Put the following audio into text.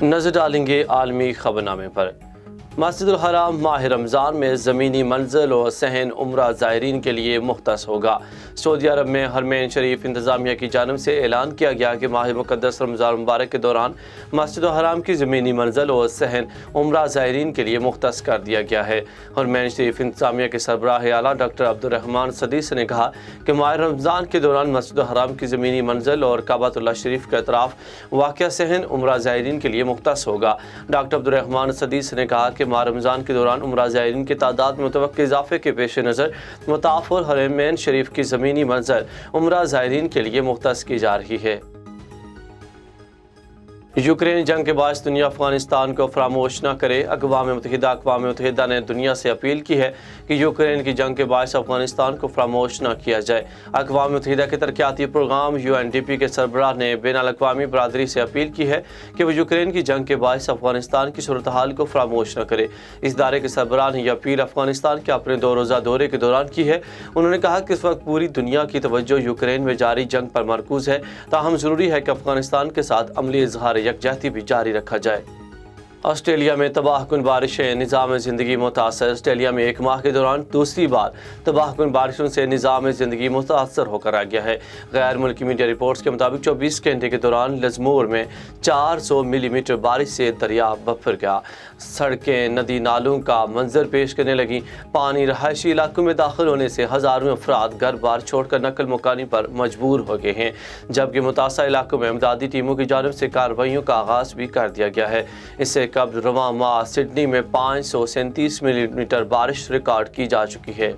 نظر ڈالیں گے عالمی خبر نامے پر۔ مسجد الحرام ماہ رمضان میں زمینی منزل اور صحن عمرہ زائرین کے لیے مختص ہوگا۔ سعودی عرب میں حرمین شریف انتظامیہ کی جانب سے اعلان کیا گیا کہ ماہ مقدس رمضان مبارک کے دوران مسجد الحرام کی زمینی منزل اور صحن عمرہ زائرین کے لیے مختص کر دیا گیا ہے۔ حرمین شریف انتظامیہ کے سربراہ اعلیٰ ڈاکٹر عبدالرحمان سدیس نے کہا کہ ماہ رمضان کے دوران مسجد الحرام کی زمینی منزل اور کعبۃ اللہ شریف کے اطراف واقع صحن عمرہ زائرین کے لیے مختص ہوگا۔ ڈاکٹر عبدالرحمان سدیس نے کہا کہ ماہ رمضان کے دوران عمرہ زائرین کی تعداد میں متوقع اضافے کے پیش نظر مطاف اور حرمین شریف کی زمینی منزل عمرہ زائرین کے لیے مختص کی جا رہی ہے۔ یوکرین جنگ کے باعث دنیا افغانستان کو فراموش نہ کرے۔ اقوام متحدہ نے دنیا سے اپیل کی ہے کہ یوکرین کی جنگ کے باعث افغانستان کو فراموش نہ کیا جائے۔ اقوام متحدہ کے ترقیاتی پروگرام UNDP کے سربراہ نے بین الاقوامی برادری سے اپیل کی ہے کہ وہ یوکرین کی جنگ کے باعث افغانستان کی صورتحال کو فراموش نہ کرے۔ اس ادارے کے سربراہ نے یہ اپیل افغانستان کے اپنے 2 روزہ دورے کے دوران کی ہے۔ انہوں نے کہا کہ اس وقت پوری دنیا کی توجہ یوکرین میں جاری جنگ پر مرکوز ہے، تاہم ضروری ہے کہ افغانستان کے ساتھ عملی اظہار یکجہتی بھی جاری رکھا جائے۔ آسٹریلیا میں تباہ کن بارشیں، نظام زندگی متاثر۔ آسٹریلیا میں 1 ماہ کے دوران دوسری بار تباہ کن بارشوں سے نظام زندگی متاثر ہو کر آ گیا ہے۔ غیر ملکی میڈیا رپورٹس کے مطابق 24 گھنٹے کے دوران لزمور میں 400 ملی میٹر بارش سے دریا بفر گیا۔ سڑکیں ندی نالوں کا منظر پیش کرنے لگیں۔ پانی رہائشی علاقوں میں داخل ہونے سے ہزاروں افراد گھر بار چھوڑ کر نقل مکانی پر مجبور ہو گئے ہیں، جبکہ متاثرہ علاقوں میں امدادی ٹیموں کی جانب سے کارروائیوں کا آغاز بھی کر دیا گیا ہے۔ اس سے قبل رواں ماہ سڈنی میں 537 ملی میٹر بارش ریکارڈ کی جا چکی ہے۔